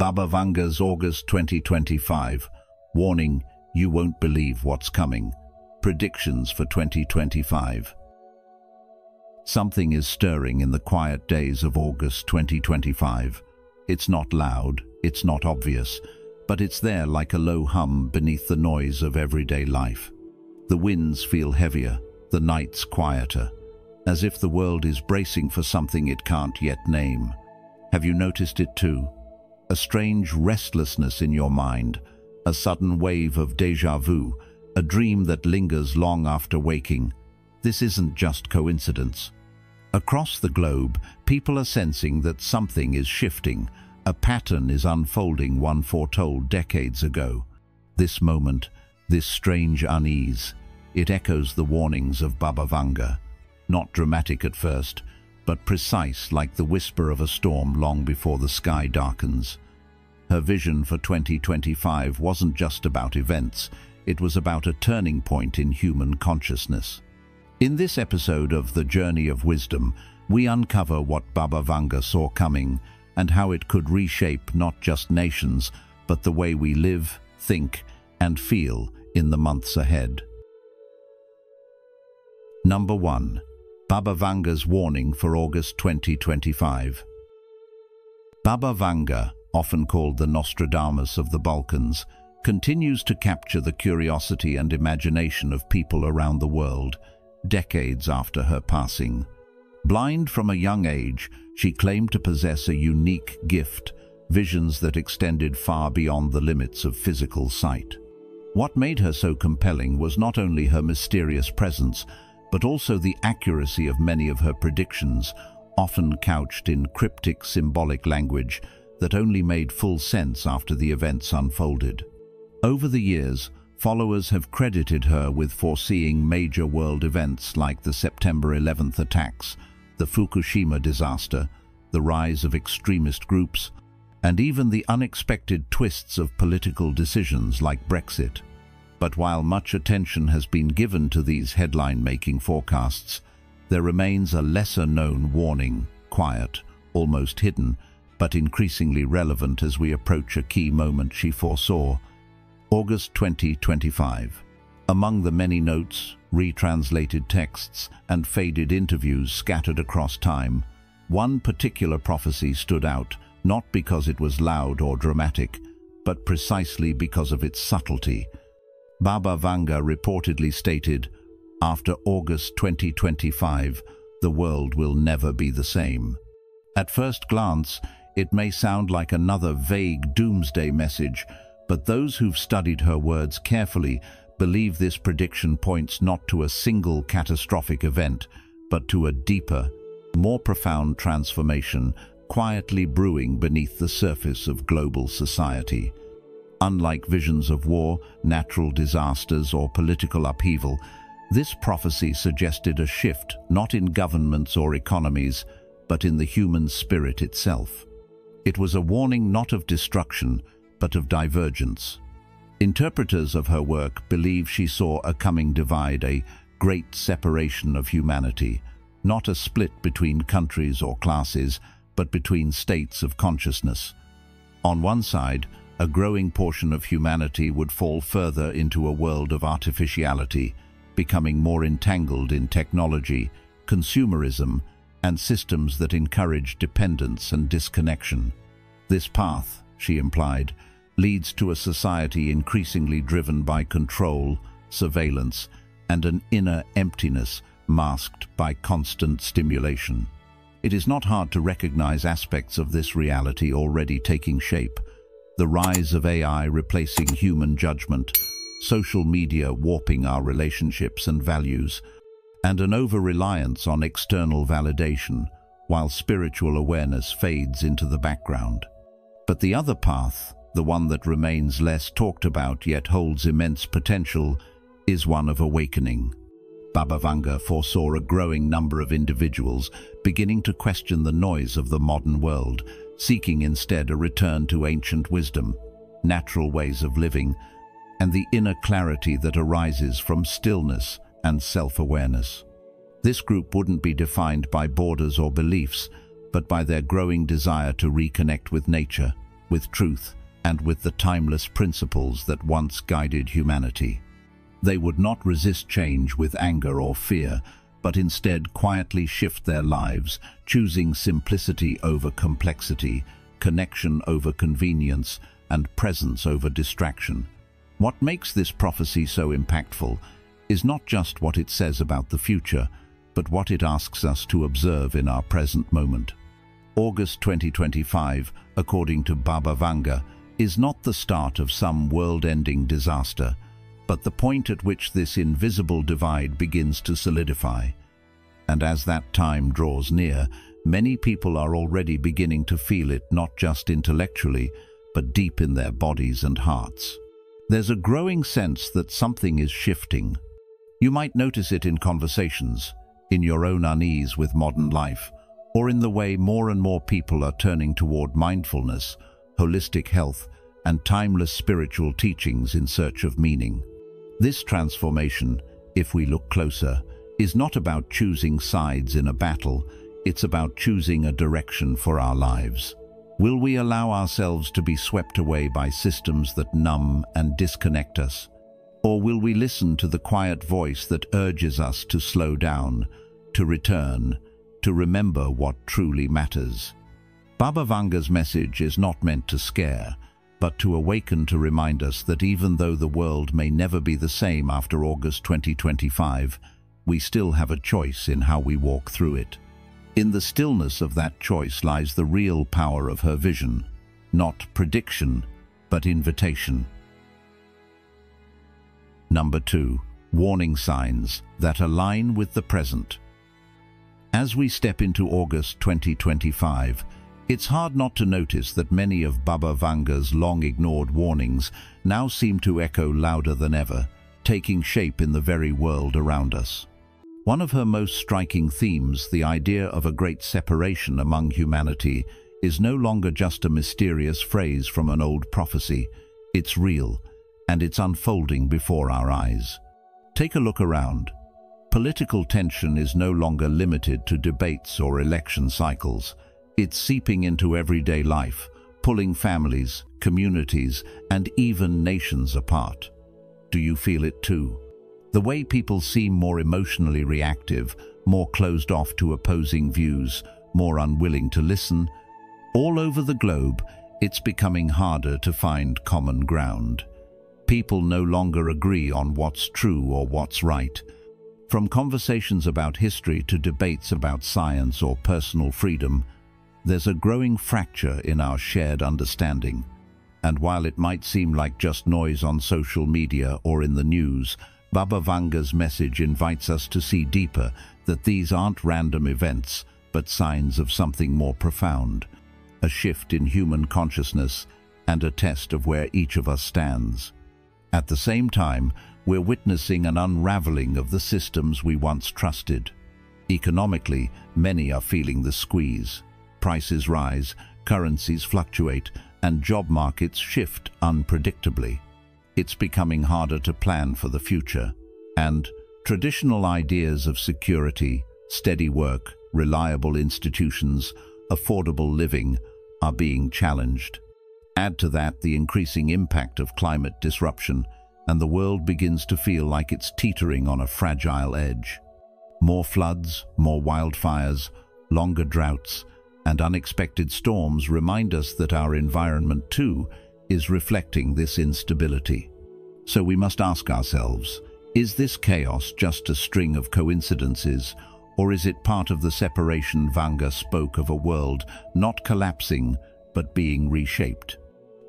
Baba Vanga's August 2025. Warning, you won't believe what's coming. Predictions for 2025. Something is stirring in the quiet days of August 2025. It's not loud, it's not obvious, but it's there like a low hum beneath the noise of everyday life. The winds feel heavier, the nights quieter, as if the world is bracing for something it can't yet name. Have you noticed it too? A strange restlessness in your mind, a sudden wave of déjà vu, a dream that lingers long after waking. This isn't just coincidence. Across the globe, people are sensing that something is shifting, a pattern is unfolding one foretold decades ago. This moment, this strange unease, it echoes the warnings of Baba Vanga. Not dramatic at first, but precise like the whisper of a storm long before the sky darkens. Her vision for 2025 wasn't just about events, it was about a turning point in human consciousness. In this episode of The Journey of Wisdom, we uncover what Baba Vanga saw coming and how it could reshape not just nations, but the way we live, think, and feel in the months ahead. Number 1. Baba Vanga's warning for August 2025. Baba Vanga, often called the Nostradamus of the Balkans, continues to capture the curiosity and imagination of people around the world, decades after her passing. Blind from a young age, she claimed to possess a unique gift, visions that extended far beyond the limits of physical sight. What made her so compelling was not only her mysterious presence, but also the accuracy of many of her predictions, often couched in cryptic symbolic language that only made full sense after the events unfolded. Over the years, followers have credited her with foreseeing major world events like the September 11th attacks, the Fukushima disaster, the rise of extremist groups, and even the unexpected twists of political decisions like Brexit. But while much attention has been given to these headline-making forecasts, there remains a lesser-known warning, quiet, almost hidden, but increasingly relevant as we approach a key moment she foresaw. August 2025. Among the many notes, retranslated texts, and faded interviews scattered across time, one particular prophecy stood out, not because it was loud or dramatic, but precisely because of its subtlety. Baba Vanga reportedly stated, "After August 2025, the world will never be the same." At first glance, it may sound like another vague doomsday message, but those who've studied her words carefully believe this prediction points not to a single catastrophic event, but to a deeper, more profound transformation quietly brewing beneath the surface of global society. Unlike visions of war, natural disasters, or political upheaval, this prophecy suggested a shift not in governments or economies, but in the human spirit itself. It was a warning not of destruction, but of divergence. Interpreters of her work believe she saw a coming divide, a great separation of humanity, not a split between countries or classes, but between states of consciousness. On one side, a growing portion of humanity would fall further into a world of artificiality, becoming more entangled in technology, consumerism, and systems that encourage dependence and disconnection. This path, she implied, leads to a society increasingly driven by control, surveillance, and an inner emptiness masked by constant stimulation. It is not hard to recognize aspects of this reality already taking shape. The rise of AI replacing human judgment, social media warping our relationships and values, and an over-reliance on external validation, while spiritual awareness fades into the background. But the other path, the one that remains less talked about yet holds immense potential, is one of awakening. Baba Vanga foresaw a growing number of individuals beginning to question the noise of the modern world, seeking instead a return to ancient wisdom, natural ways of living, and the inner clarity that arises from stillness and self-awareness. This group wouldn't be defined by borders or beliefs, but by their growing desire to reconnect with nature, with truth, and with the timeless principles that once guided humanity. They would not resist change with anger or fear, but instead quietly shift their lives, choosing simplicity over complexity, connection over convenience, and presence over distraction. What makes this prophecy so impactful is not just what it says about the future, but what it asks us to observe in our present moment. August 2025, according to Baba Vanga, is not the start of some world-ending disaster, but the point at which this invisible divide begins to solidify. And as that time draws near, many people are already beginning to feel it, not just intellectually, but deep in their bodies and hearts. There's a growing sense that something is shifting. You might notice it in conversations, in your own unease with modern life, or in the way more and more people are turning toward mindfulness, holistic health, and timeless spiritual teachings in search of meaning. This transformation, if we look closer, is not about choosing sides in a battle, it's about choosing a direction for our lives. Will we allow ourselves to be swept away by systems that numb and disconnect us? Or will we listen to the quiet voice that urges us to slow down, to return, to remember what truly matters? Baba Vanga's message is not meant to scare, but to awaken, to remind us that even though the world may never be the same after August 2025, we still have a choice in how we walk through it. In the stillness of that choice lies the real power of her vision, not prediction, but invitation. Number 2. Warning signs that align with the present. As we step into August 2025, it's hard not to notice that many of Baba Vanga's long-ignored warnings now seem to echo louder than ever, taking shape in the very world around us. One of her most striking themes, the idea of a great separation among humanity, is no longer just a mysterious phrase from an old prophecy. It's real, and it's unfolding before our eyes. Take a look around. Political tension is no longer limited to debates or election cycles. It's seeping into everyday life, pulling families, communities, and even nations apart. Do you feel it too? The way people seem more emotionally reactive, more closed off to opposing views, more unwilling to listen. All over the globe, it's becoming harder to find common ground. People no longer agree on what's true or what's right. From conversations about history to debates about science or personal freedom, there's a growing fracture in our shared understanding. And while it might seem like just noise on social media or in the news, Baba Vanga's message invites us to see deeper, that these aren't random events, but signs of something more profound, a shift in human consciousness and a test of where each of us stands. At the same time, we're witnessing an unraveling of the systems we once trusted. Economically, many are feeling the squeeze. Prices rise, currencies fluctuate, and job markets shift unpredictably. It's becoming harder to plan for the future, and traditional ideas of security, steady work, reliable institutions, affordable living are being challenged. Add to that the increasing impact of climate disruption, and the world begins to feel like it's teetering on a fragile edge. More floods, more wildfires, longer droughts, and unexpected storms remind us that our environment too is reflecting this instability. So we must ask ourselves, is this chaos just a string of coincidences, or is it part of the separation Vanga spoke of, a world not collapsing but being reshaped?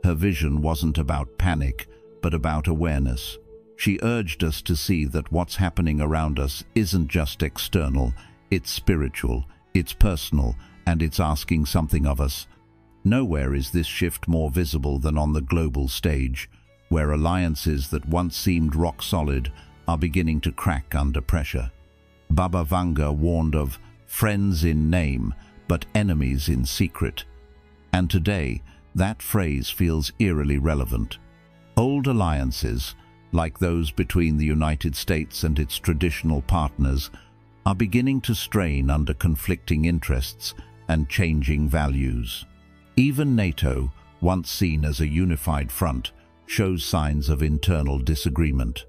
Her vision wasn't about panic, but about awareness. She urged us to see that what's happening around us isn't just external, it's spiritual, it's personal, and it's asking something of us. Nowhere is this shift more visible than on the global stage, where alliances that once seemed rock solid are beginning to crack under pressure. Baba Vanga warned of friends in name, but enemies in secret. And today, that phrase feels eerily relevant. Old alliances, like those between the United States and its traditional partners, are beginning to strain under conflicting interests and changing values. Even NATO, once seen as a unified front, shows signs of internal disagreement.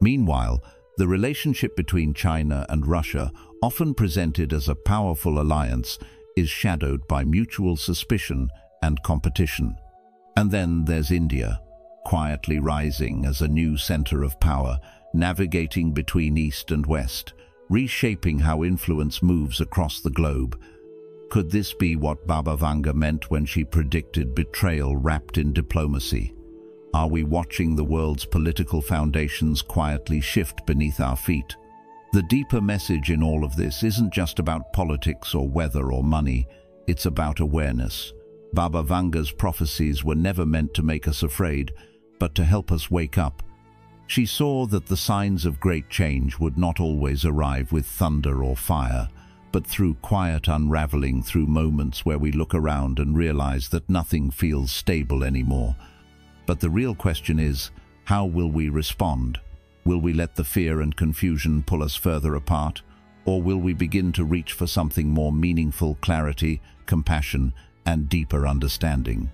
Meanwhile, the relationship between China and Russia, often presented as a powerful alliance, is shadowed by mutual suspicion and competition. And then there's India, quietly rising as a new center of power, navigating between East and West, reshaping how influence moves across the globe. Could this be what Baba Vanga meant when she predicted betrayal wrapped in diplomacy? Are we watching the world's political foundations quietly shift beneath our feet? The deeper message in all of this isn't just about politics or weather or money, it's about awareness. Baba Vanga's prophecies were never meant to make us afraid, but to help us wake up. She saw that the signs of great change would not always arrive with thunder or fire, but through quiet unraveling, through moments where we look around and realize that nothing feels stable anymore. But the real question is, how will we respond? Will we let the fear and confusion pull us further apart? Or will we begin to reach for something more meaningful, clarity, compassion, and deeper understanding?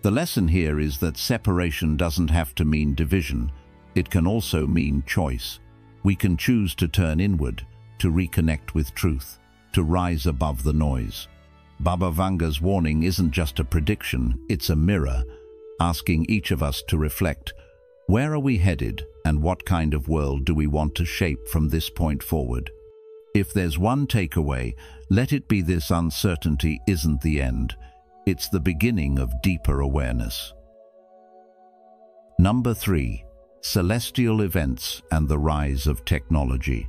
The lesson here is that separation doesn't have to mean division. It can also mean choice. We can choose to turn inward, to reconnect with truth, to rise above the noise. Baba Vanga's warning isn't just a prediction, it's a mirror, asking each of us to reflect, where are we headed and what kind of world do we want to shape from this point forward? If there's one takeaway, let it be this: uncertainty isn't the end. It's the beginning of deeper awareness. Number 3. Celestial events and the rise of technology.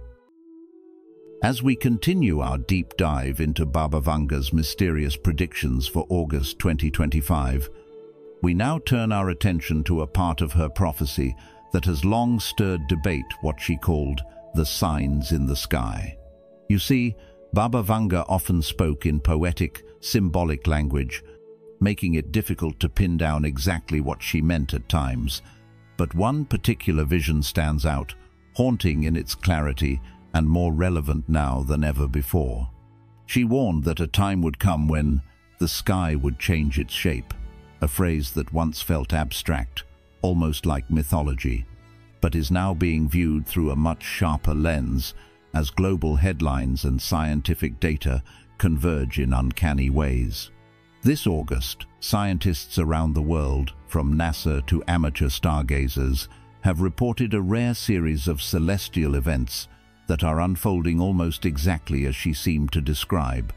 As we continue our deep dive into Baba Vanga's mysterious predictions for August 2025, we now turn our attention to a part of her prophecy that has long stirred debate, what she called the signs in the sky. You see, Baba Vanga often spoke in poetic, symbolic language, making it difficult to pin down exactly what she meant at times. But one particular vision stands out, haunting in its clarity and more relevant now than ever before. She warned that a time would come when the sky would change its shape, a phrase that once felt abstract, almost like mythology, but is now being viewed through a much sharper lens as global headlines and scientific data converge in uncanny ways. This August, scientists around the world, from NASA to amateur stargazers, have reported a rare series of celestial events that are unfolding almost exactly as she seemed to describe.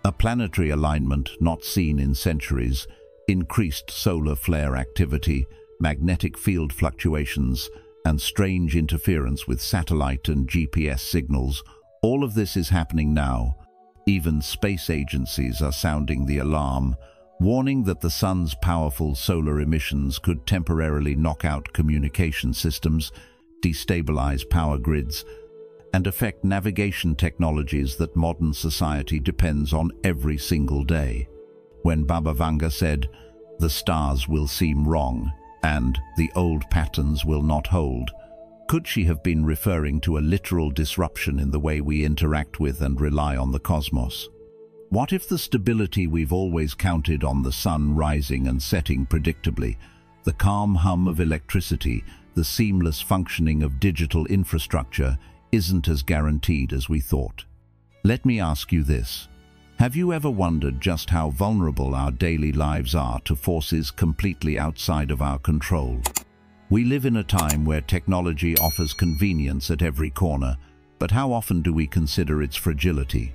A planetary alignment not seen in centuries, increased solar flare activity, magnetic field fluctuations, and strange interference with satellite and GPS signals. All of this is happening now. Even space agencies are sounding the alarm, warning that the sun's powerful solar emissions could temporarily knock out communication systems, destabilize power grids, and affect navigation technologies that modern society depends on every single day. When Baba Vanga said, "The stars will seem wrong," and "the old patterns will not hold," could she have been referring to a literal disruption in the way we interact with and rely on the cosmos? What if the stability we've always counted on, the sun rising and setting predictably, the calm hum of electricity, the seamless functioning of digital infrastructure, isn't as guaranteed as we thought? Let me ask you this. Have you ever wondered just how vulnerable our daily lives are to forces completely outside of our control? We live in a time where technology offers convenience at every corner, but how often do we consider its fragility?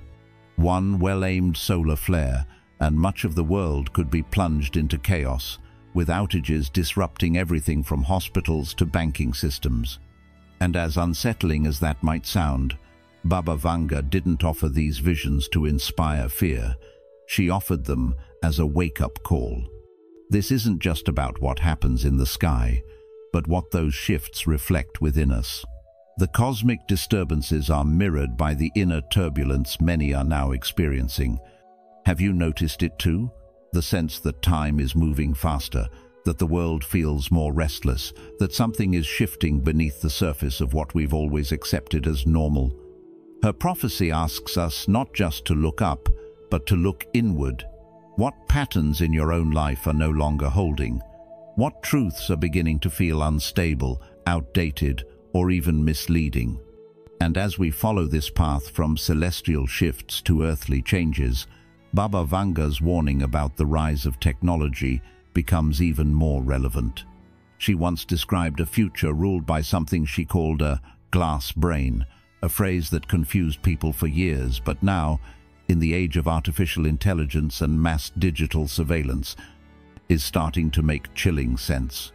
One well-aimed solar flare, and much of the world could be plunged into chaos, with outages disrupting everything from hospitals to banking systems. And as unsettling as that might sound, Baba Vanga didn't offer these visions to inspire fear. She offered them as a wake-up call. This isn't just about what happens in the sky, but what those shifts reflect within us. The cosmic disturbances are mirrored by the inner turbulence many are now experiencing. Have you noticed it too? The sense that time is moving faster, that the world feels more restless, that something is shifting beneath the surface of what we've always accepted as normal. Her prophecy asks us not just to look up, but to look inward. What patterns in your own life are no longer holding? What truths are beginning to feel unstable, outdated, or even misleading? And as we follow this path from celestial shifts to earthly changes, Baba Vanga's warning about the rise of technology becomes even more relevant. She once described a future ruled by something she called a glass brain, a phrase that confused people for years, but now, in the age of artificial intelligence and mass digital surveillance, is starting to make chilling sense.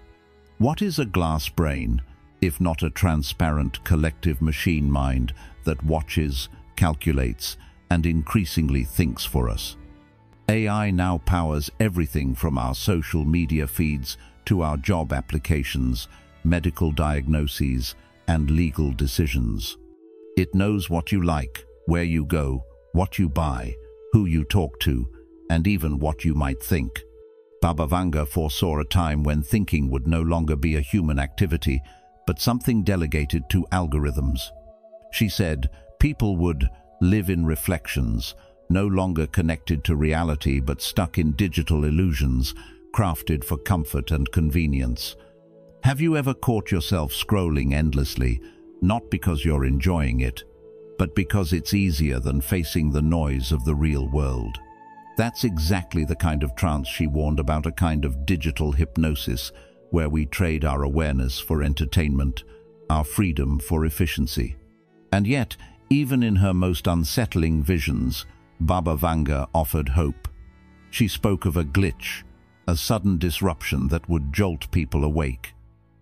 What is a glass brain, if not a transparent collective machine mind that watches, calculates, and increasingly thinks for us? AI now powers everything from our social media feeds to our job applications, medical diagnoses, and legal decisions. It knows what you like, where you go, what you buy, who you talk to, and even what you might think. Baba Vanga foresaw a time when thinking would no longer be a human activity, but something delegated to algorithms. She said people would live in reflections, no longer connected to reality but stuck in digital illusions, crafted for comfort and convenience. Have you ever caught yourself scrolling endlessly, not because you're enjoying it, but because it's easier than facing the noise of the real world? That's exactly the kind of trance she warned about, a kind of digital hypnosis where we trade our awareness for entertainment, our freedom for efficiency. And yet, even in her most unsettling visions, Baba Vanga offered hope. She spoke of a glitch, a sudden disruption that would jolt people awake.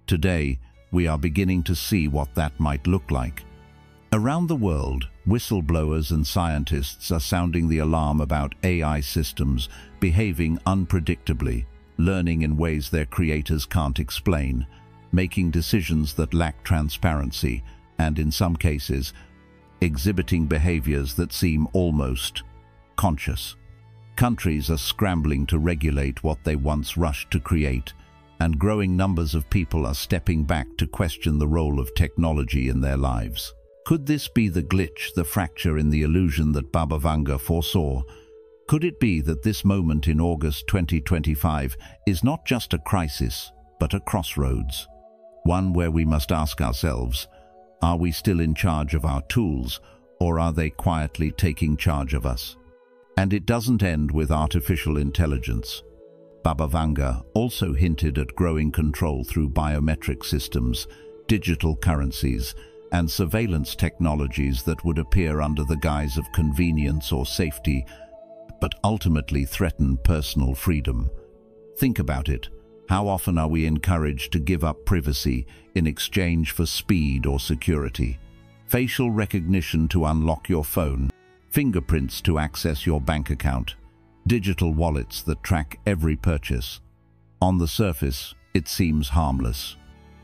Today, we are beginning to see what that might look like. Around the world, whistleblowers and scientists are sounding the alarm about AI systems behaving unpredictably, learning in ways their creators can't explain, making decisions that lack transparency, and in some cases, exhibiting behaviors that seem almost conscious. Countries are scrambling to regulate what they once rushed to create, and growing numbers of people are stepping back to question the role of technology in their lives. Could this be the glitch, the fracture in the illusion that Baba Vanga foresaw? Could it be that this moment in August 2025 is not just a crisis, but a crossroads? One where we must ask ourselves, are we still in charge of our tools, or are they quietly taking charge of us? And it doesn't end with artificial intelligence. Baba Vanga also hinted at growing control through biometric systems, digital currencies, and surveillance technologies that would appear under the guise of convenience or safety, but ultimately threaten personal freedom. Think about it. How often are we encouraged to give up privacy in exchange for speed or security? Facial recognition to unlock your phone, fingerprints to access your bank account, digital wallets that track every purchase. On the surface, it seems harmless.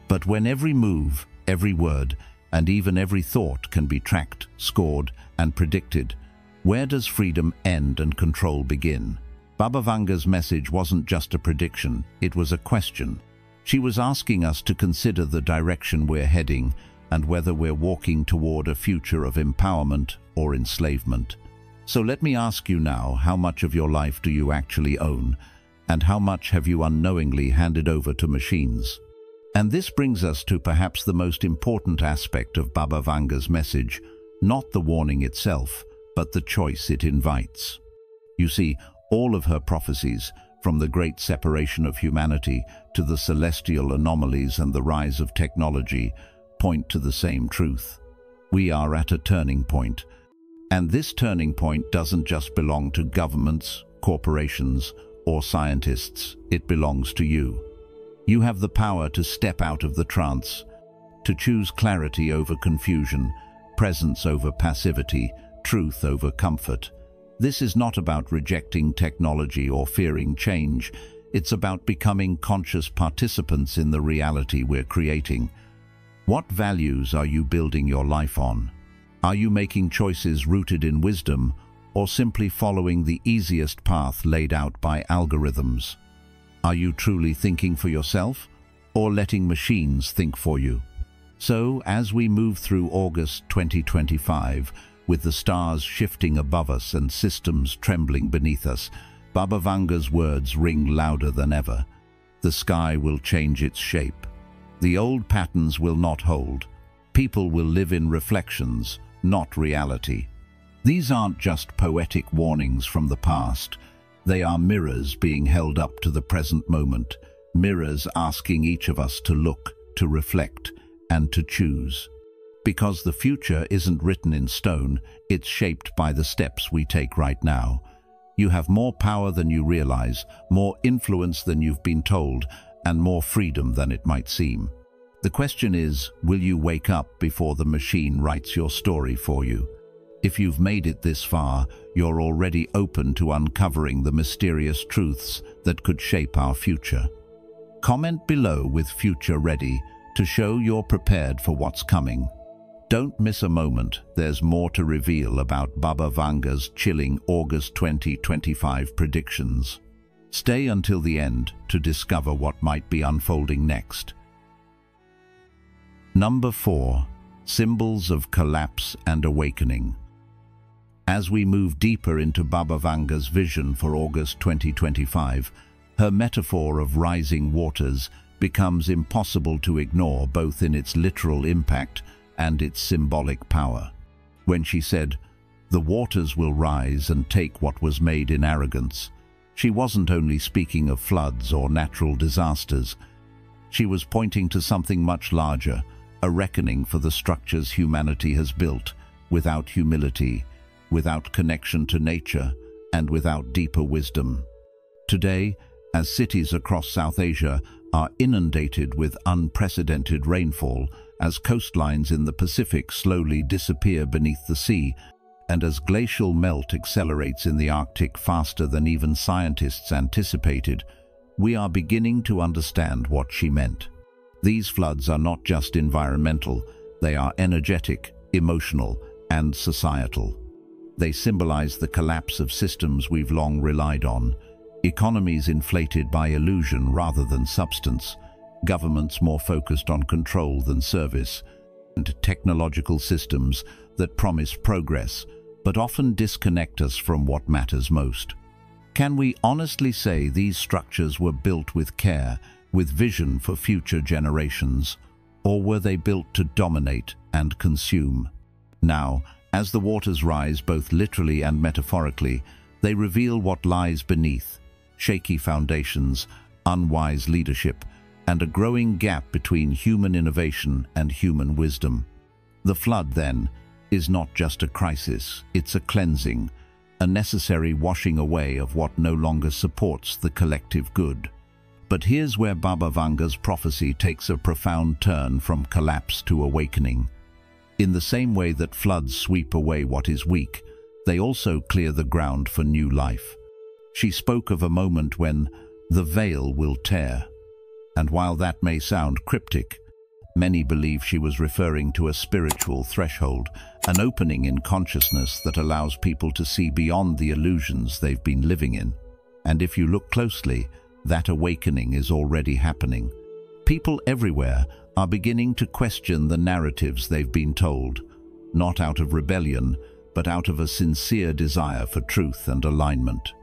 But when every move, every word, and even every thought can be tracked, scored, and predicted, where does freedom end and control begin? Baba Vanga's message wasn't just a prediction, it was a question. She was asking us to consider the direction we're heading and whether we're walking toward a future of empowerment or enslavement. So let me ask you now, how much of your life do you actually own, and how much have you unknowingly handed over to machines? And this brings us to perhaps the most important aspect of Baba Vanga's message, not the warning itself, but the choice it invites. You see, all of her prophecies, from the great separation of humanity to the celestial anomalies and the rise of technology, point to the same truth. We are at a turning point, and this turning point doesn't just belong to governments, corporations, or scientists, it belongs to you. You have the power to step out of the trance, to choose clarity over confusion, presence over passivity, truth over comfort. This is not about rejecting technology or fearing change. It's about becoming conscious participants in the reality we're creating. What values are you building your life on? Are you making choices rooted in wisdom, or simply following the easiest path laid out by algorithms? Are you truly thinking for yourself, or letting machines think for you? So, as we move through August 2025, with the stars shifting above us and systems trembling beneath us, Baba Vanga's words ring louder than ever. The sky will change its shape. The old patterns will not hold. People will live in reflections, not reality. These aren't just poetic warnings from the past. They are mirrors being held up to the present moment, mirrors asking each of us to look, to reflect, and to choose. Because the future isn't written in stone, it's shaped by the steps we take right now. You have more power than you realize, more influence than you've been told, and more freedom than it might seem. The question is, will you wake up before the machine writes your story for you? If you've made it this far, you're already open to uncovering the mysterious truths that could shape our future. Comment below with "Future Ready" to show you're prepared for what's coming. Don't miss a moment, there's more to reveal about Baba Vanga's chilling August 2025 predictions. Stay until the end to discover what might be unfolding next. Number 4. Symbols of Collapse and Awakening. As we move deeper into Baba Vanga's vision for August 2025, her metaphor of rising waters becomes impossible to ignore, both in its literal impact and its symbolic power. When she said, "The waters will rise and take what was made in arrogance," she wasn't only speaking of floods or natural disasters. She was pointing to something much larger, a reckoning for the structures humanity has built, without humility, without connection to nature, and without deeper wisdom. Today, as cities across South Asia are inundated with unprecedented rainfall, as coastlines in the Pacific slowly disappear beneath the sea, and as glacial melt accelerates in the Arctic faster than even scientists anticipated, we are beginning to understand what she meant. These floods are not just environmental, they are energetic, emotional, and societal. They symbolize the collapse of systems we've long relied on, economies inflated by illusion rather than substance, governments more focused on control than service, and technological systems that promise progress but often disconnect us from what matters most. Can we honestly say these structures were built with care, with vision for future generations, or were they built to dominate and consume? Now, as the waters rise both literally and metaphorically, they reveal what lies beneath: shaky foundations, unwise leadership, and a growing gap between human innovation and human wisdom. The flood, then, is not just a crisis, it's a cleansing, a necessary washing away of what no longer supports the collective good. But here's where Baba Vanga's prophecy takes a profound turn from collapse to awakening. In the same way that floods sweep away what is weak, they also clear the ground for new life. She spoke of a moment when the veil will tear. And while that may sound cryptic, many believe she was referring to a spiritual threshold, an opening in consciousness that allows people to see beyond the illusions they've been living in. And if you look closely, that awakening is already happening. People everywhere are beginning to question the narratives they've been told, not out of rebellion, but out of a sincere desire for truth and alignment.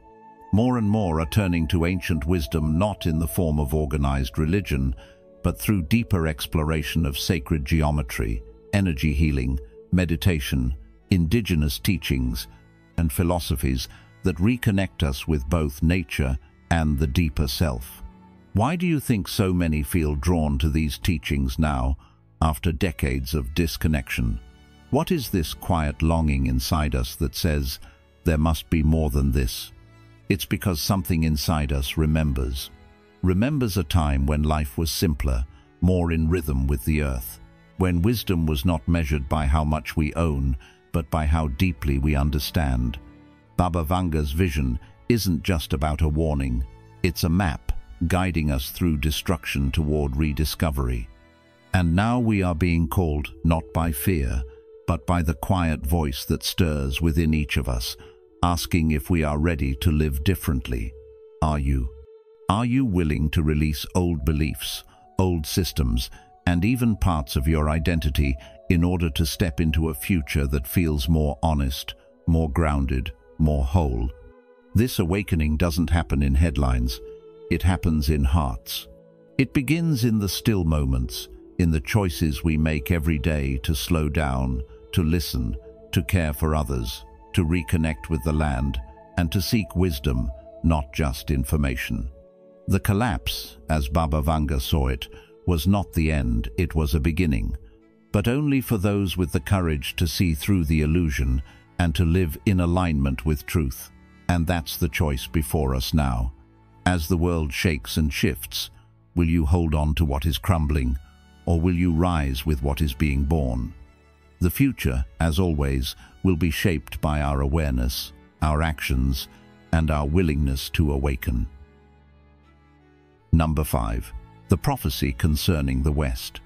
More and more are turning to ancient wisdom, not in the form of organized religion, but through deeper exploration of sacred geometry, energy healing, meditation, indigenous teachings, and philosophies that reconnect us with both nature and the deeper self. Why do you think so many feel drawn to these teachings now, after decades of disconnection? What is this quiet longing inside us that says, there must be more than this? It's because something inside us remembers a time when life was simpler, more in rhythm with the earth, when wisdom was not measured by how much we own, but by how deeply we understand. Baba Vanga's vision isn't just about a warning, it's a map guiding us through destruction toward rediscovery. And now we are being called not by fear, but by the quiet voice that stirs within each of us, asking if we are ready to live differently. Are you? Are you willing to release old beliefs, old systems, and even parts of your identity in order to step into a future that feels more honest, more grounded, more whole? This awakening doesn't happen in headlines, it happens in hearts. It begins in the still moments, in the choices we make every day to slow down, to listen, to care for others, to reconnect with the land, and to seek wisdom, not just information. The collapse, as Baba Vanga saw it, was not the end, it was a beginning, but only for those with the courage to see through the illusion and to live in alignment with truth. And that's the choice before us now. As the world shakes and shifts, will you hold on to what is crumbling, or will you rise with what is being born? The future, as always, will be shaped by our awareness, our actions, and our willingness to awaken. Number 5. The prophecy concerning the West.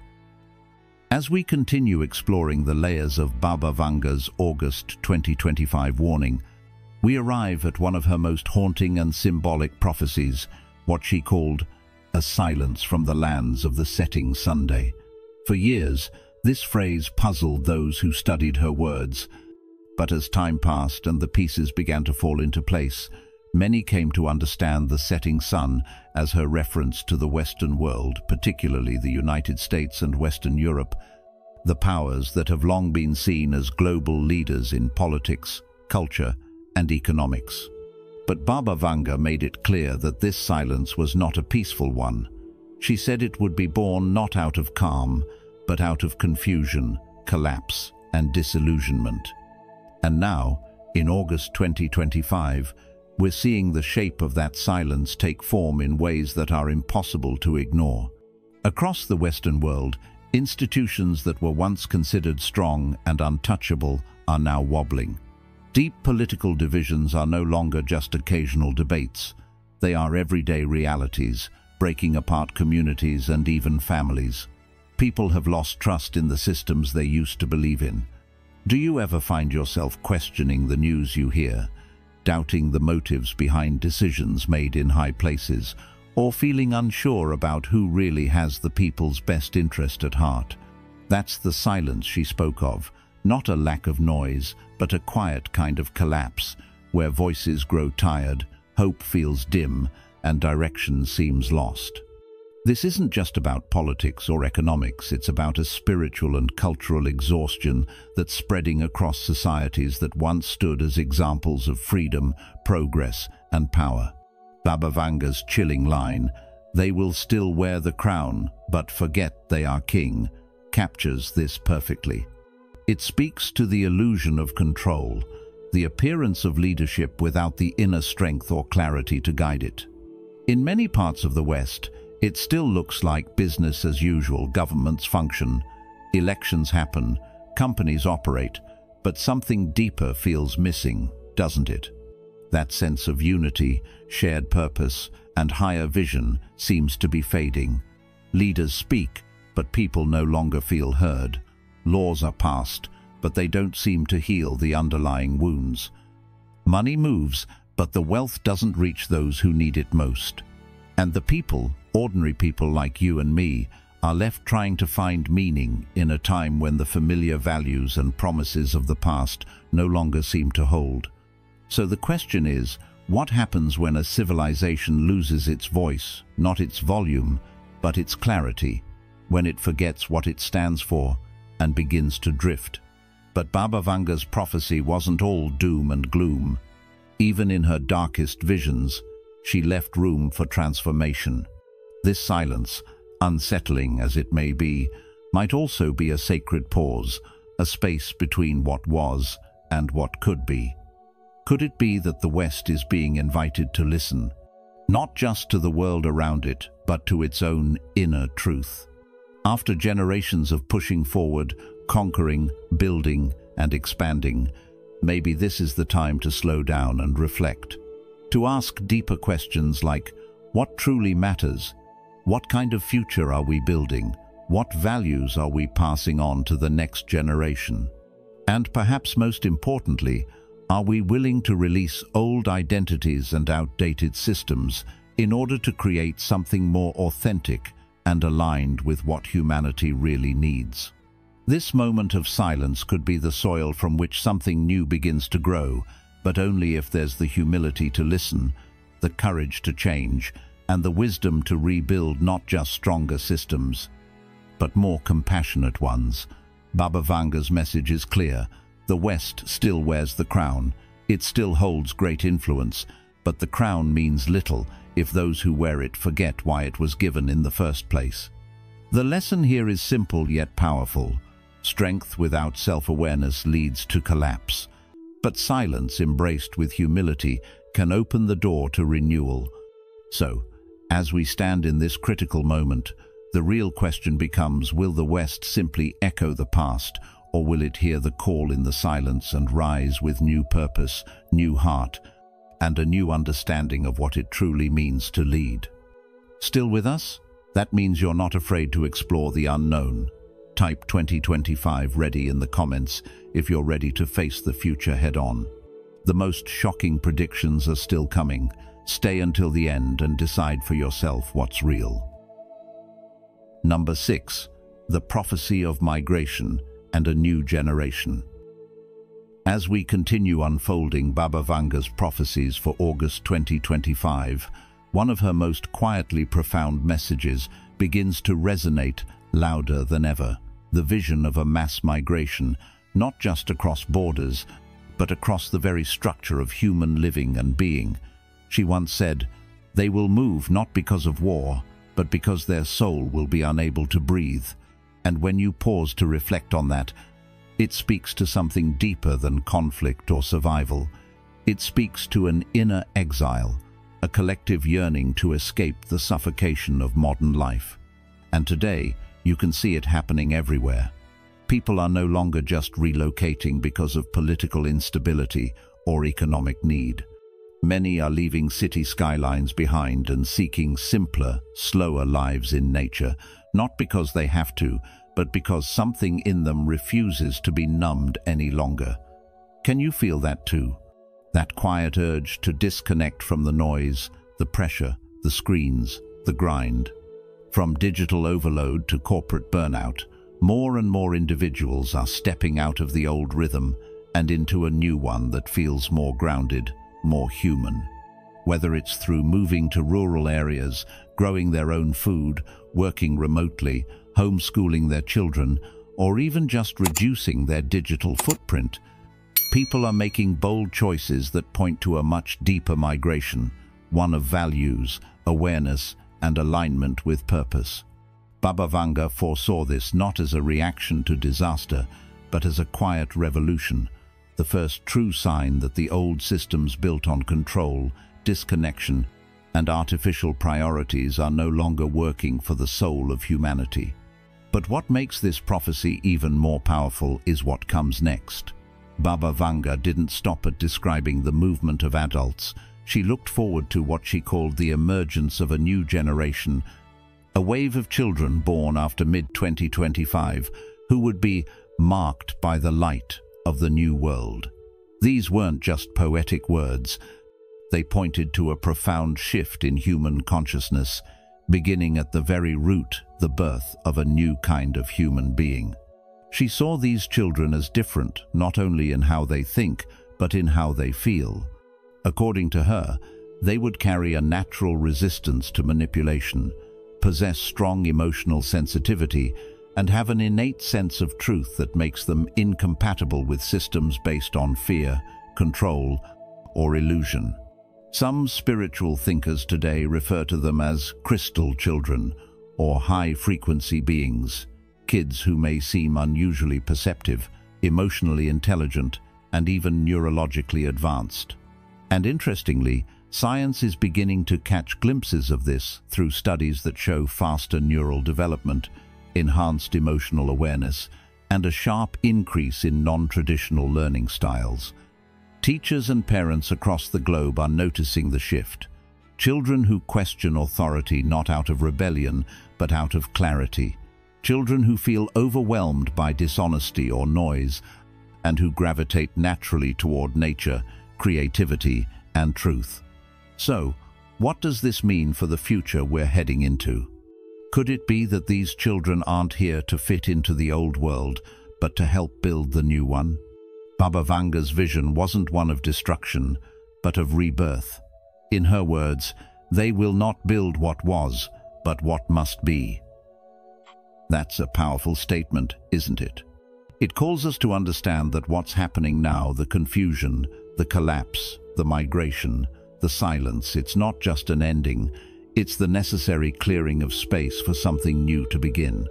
As we continue exploring the layers of Baba Vanga's August 2025 warning, we arrive at one of her most haunting and symbolic prophecies, what she called a silence from the lands of the setting Sunday. For years, this phrase puzzled those who studied her words, but as time passed and the pieces began to fall into place, many came to understand the setting sun as her reference to the Western world, particularly the United States and Western Europe, the powers that have long been seen as global leaders in politics, culture, and economics. But Baba Vanga made it clear that this silence was not a peaceful one. She said it would be born not out of calm, but out of confusion, collapse, and disillusionment. And now, in August 2025, we're seeing the shape of that silence take form in ways that are impossible to ignore. Across the Western world, institutions that were once considered strong and untouchable are now wobbling. Deep political divisions are no longer just occasional debates. They are everyday realities, breaking apart communities and even families. People have lost trust in the systems they used to believe in. Do you ever find yourself questioning the news you hear, doubting the motives behind decisions made in high places, or feeling unsure about who really has the people's best interest at heart? That's the silence she spoke of, not a lack of noise, but a quiet kind of collapse, where voices grow tired, hope feels dim, and direction seems lost. This isn't just about politics or economics, it's about a spiritual and cultural exhaustion that's spreading across societies that once stood as examples of freedom, progress, and power. Baba Vanga's chilling line, "They will still wear the crown, but forget they are king," captures this perfectly. It speaks to the illusion of control, the appearance of leadership without the inner strength or clarity to guide it. In many parts of the West, it still looks like business as usual. Governments function, elections happen, companies operate, but something deeper feels missing, doesn't it? That sense of unity, shared purpose, and higher vision seems to be fading. Leaders speak, but people no longer feel heard. Laws are passed, but they don't seem to heal the underlying wounds. Money moves, but the wealth doesn't reach those who need it most. And the people, ordinary people like you and me, are left trying to find meaning in a time when the familiar values and promises of the past no longer seem to hold. So the question is, what happens when a civilization loses its voice, not its volume, but its clarity, when it forgets what it stands for and begins to drift? But Baba Vanga's prophecy wasn't all doom and gloom. Even in her darkest visions, she left room for transformation. This silence, unsettling as it may be, might also be a sacred pause, a space between what was and what could be. Could it be that the West is being invited to listen, not just to the world around it, but to its own inner truth? After generations of pushing forward, conquering, building, and expanding, maybe this is the time to slow down and reflect. To ask deeper questions like, what truly matters? What kind of future are we building? What values are we passing on to the next generation? And perhaps most importantly, are we willing to release old identities and outdated systems in order to create something more authentic and aligned with what humanity really needs? This moment of silence could be the soil from which something new begins to grow, but only if there's the humility to listen, the courage to change, and the wisdom to rebuild not just stronger systems, but more compassionate ones. Baba Vanga's message is clear. The West still wears the crown. It still holds great influence, but the crown means little if those who wear it forget why it was given in the first place. The lesson here is simple yet powerful. Strength without self-awareness leads to collapse, but silence embraced with humility can open the door to renewal. So, as we stand in this critical moment, the real question becomes, will the West simply echo the past, or will it hear the call in the silence and rise with new purpose, new heart, and a new understanding of what it truly means to lead? Still with us? That means you're not afraid to explore the unknown. Type 2025 ready in the comments if you're ready to face the future head-on. The most shocking predictions are still coming. Stay until the end and decide for yourself what's real. Number 6. The prophecy of migration and a new generation. As we continue unfolding Baba Vanga's prophecies for August 2025, one of her most quietly profound messages begins to resonate louder than ever. The vision of a mass migration, not just across borders, but across the very structure of human living and being. She once said, "They will move not because of war, but because their soul will be unable to breathe." And when you pause to reflect on that, it speaks to something deeper than conflict or survival. It speaks to an inner exile, a collective yearning to escape the suffocation of modern life. And today, you can see it happening everywhere. People are no longer just relocating because of political instability or economic need. Many are leaving city skylines behind and seeking simpler, slower lives in nature, not because they have to, but because something in them refuses to be numbed any longer. Can you feel that too? That quiet urge to disconnect from the noise, the pressure, the screens, the grind. From digital overload to corporate burnout, more and more individuals are stepping out of the old rhythm and into a new one that feels more grounded, more human. Whether it's through moving to rural areas, growing their own food, working remotely, homeschooling their children, or even just reducing their digital footprint, people are making bold choices that point to a much deeper migration, one of values, awareness, and alignment with purpose. Baba Vanga foresaw this not as a reaction to disaster, but as a quiet revolution, the first true sign that the old systems built on control, disconnection, and artificial priorities are no longer working for the soul of humanity. But what makes this prophecy even more powerful is what comes next. Baba Vanga didn't stop at describing the movement of adults. She looked forward to what she called the emergence of a new generation, a wave of children born after mid-2025 who would be marked by the light of the new world. These weren't just poetic words. They pointed to a profound shift in human consciousness, beginning at the very root, the birth of a new kind of human being. She saw these children as different, not only in how they think, but in how they feel. According to her, they would carry a natural resistance to manipulation, possess strong emotional sensitivity, and have an innate sense of truth that makes them incompatible with systems based on fear, control, or illusion. Some spiritual thinkers today refer to them as crystal children or high-frequency beings, kids who may seem unusually perceptive, emotionally intelligent, and even neurologically advanced. And interestingly, science is beginning to catch glimpses of this through studies that show faster neural development, enhanced emotional awareness, and a sharp increase in non-traditional learning styles. Teachers and parents across the globe are noticing the shift. Children who question authority not out of rebellion, but out of clarity. Children who feel overwhelmed by dishonesty or noise, and who gravitate naturally toward nature, creativity, and truth. So, what does this mean for the future we're heading into? Could it be that these children aren't here to fit into the old world, but to help build the new one? Baba Vanga's vision wasn't one of destruction, but of rebirth. In her words, they will not build what was, but what must be. That's a powerful statement, isn't it? It calls us to understand that what's happening now, the confusion, the collapse, the migration, the silence, it's not just an ending, it's the necessary clearing of space for something new to begin.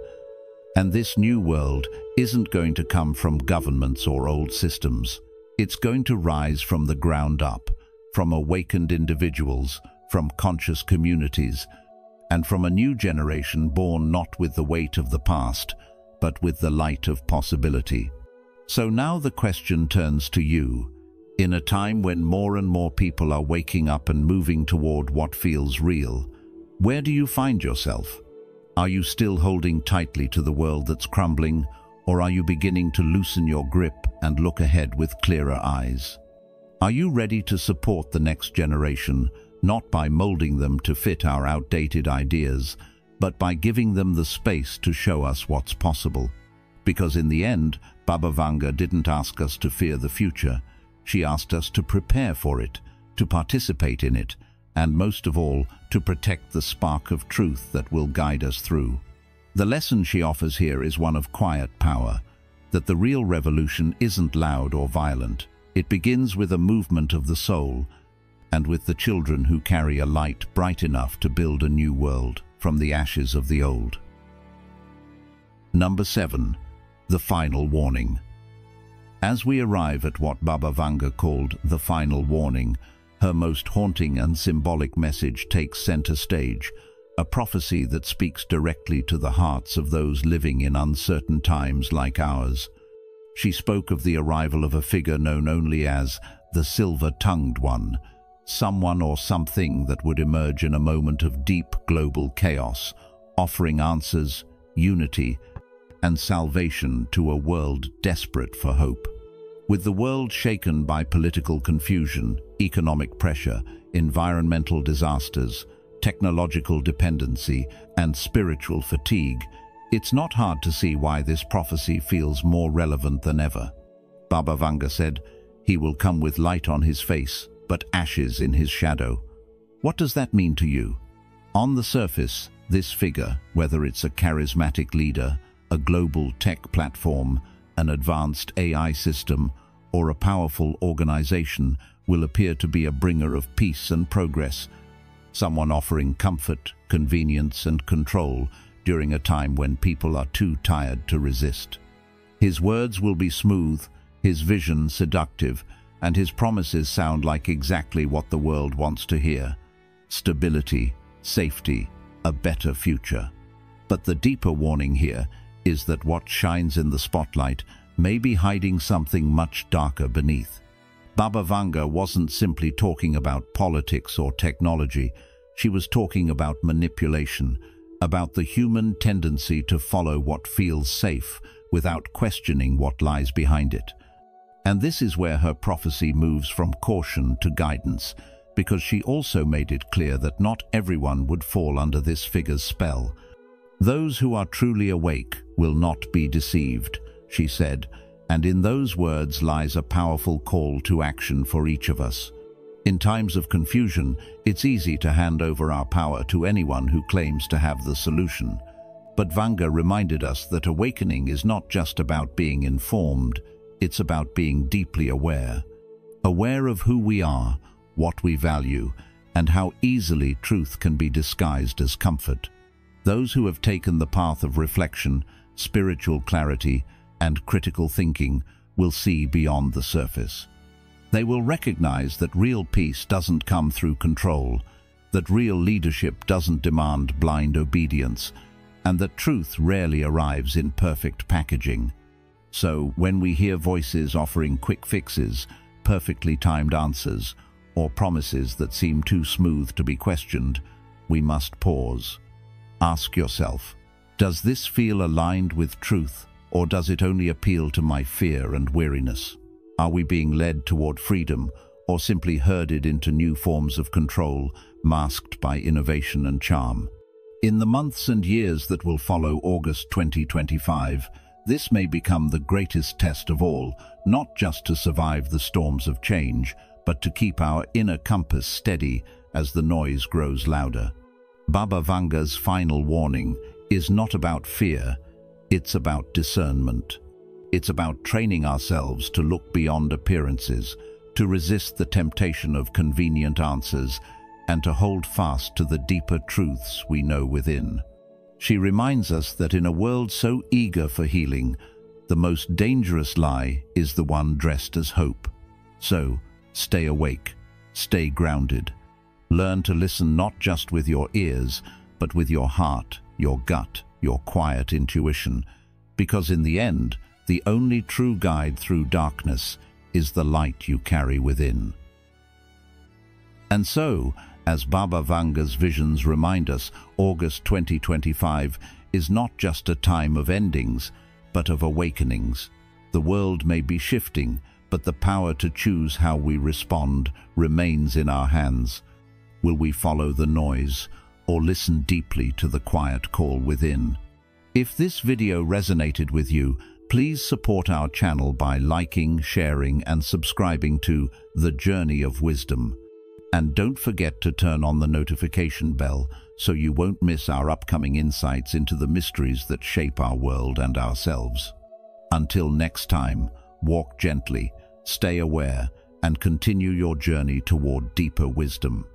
And this new world isn't going to come from governments or old systems. It's going to rise from the ground up, from awakened individuals, from conscious communities, and from a new generation born not with the weight of the past, but with the light of possibility. So now the question turns to you. In a time when more and more people are waking up and moving toward what feels real, where do you find yourself? Are you still holding tightly to the world that's crumbling, or are you beginning to loosen your grip and look ahead with clearer eyes? Are you ready to support the next generation, not by molding them to fit our outdated ideas, but by giving them the space to show us what's possible? Because in the end, Baba Vanga didn't ask us to fear the future. She asked us to prepare for it, to participate in it, and most of all, to protect the spark of truth that will guide us through. The lesson she offers here is one of quiet power, that the real revolution isn't loud or violent. It begins with a movement of the soul, and with the children who carry a light bright enough to build a new world from the ashes of the old. Number 7. The final warning. As we arrive at what Baba Vanga called the final warning, her most haunting and symbolic message takes center stage, a prophecy that speaks directly to the hearts of those living in uncertain times like ours. She spoke of the arrival of a figure known only as the Silver-Tongued One, someone or something that would emerge in a moment of deep global chaos, offering answers, unity, and salvation to a world desperate for hope. With the world shaken by political confusion, economic pressure, environmental disasters, technological dependency, and spiritual fatigue, it's not hard to see why this prophecy feels more relevant than ever. Baba Vanga said, "He will come with light on his face, but ashes in his shadow." What does that mean to you? On the surface, this figure, whether it's a charismatic leader, a global tech platform, an advanced AI system, or a powerful organization, will appear to be a bringer of peace and progress, someone offering comfort, convenience, and control during a time when people are too tired to resist. His words will be smooth, his vision seductive, and his promises sound like exactly what the world wants to hear: stability, safety, a better future. But the deeper warning here is that what shines in the spotlight may be hiding something much darker beneath. Baba Vanga wasn't simply talking about politics or technology. She was talking about manipulation, about the human tendency to follow what feels safe without questioning what lies behind it. And this is where her prophecy moves from caution to guidance, because she also made it clear that not everyone would fall under this figure's spell. "Those who are truly awake will not be deceived," she said, and in those words lies a powerful call to action for each of us. In times of confusion, it's easy to hand over our power to anyone who claims to have the solution. But Vanga reminded us that awakening is not just about being informed, it's about being deeply aware. Aware of who we are, what we value, and how easily truth can be disguised as comfort. Those who have taken the path of reflection, spiritual clarity, and critical thinking will see beyond the surface. They will recognize that real peace doesn't come through control, that real leadership doesn't demand blind obedience, and that truth rarely arrives in perfect packaging. So, when we hear voices offering quick fixes, perfectly timed answers, or promises that seem too smooth to be questioned, we must pause. Ask yourself, does this feel aligned with truth, or does it only appeal to my fear and weariness? Are we being led toward freedom, or simply herded into new forms of control, masked by innovation and charm? In the months and years that will follow August 2025, This may become the greatest test of all, not just to survive the storms of change, but to keep our inner compass steady as the noise grows louder. Baba Vanga's final warning is not about fear, it's about discernment. It's about training ourselves to look beyond appearances, to resist the temptation of convenient answers, and to hold fast to the deeper truths we know within. She reminds us that in a world so eager for healing, the most dangerous lie is the one dressed as hope. So, stay awake, stay grounded. Learn to listen not just with your ears, but with your heart, your gut, your quiet intuition, because in the end, the only true guide through darkness is the light you carry within. And so, as Baba Vanga's visions remind us, August 2025 is not just a time of endings, but of awakenings. The world may be shifting, but the power to choose how we respond remains in our hands. Will we follow the noise, or listen deeply to the quiet call within? If this video resonated with you, please support our channel by liking, sharing, and subscribing to The Journey of Wisdom. And don't forget to turn on the notification bell so you won't miss our upcoming insights into the mysteries that shape our world and ourselves. Until next time, walk gently, stay aware, and continue your journey toward deeper wisdom.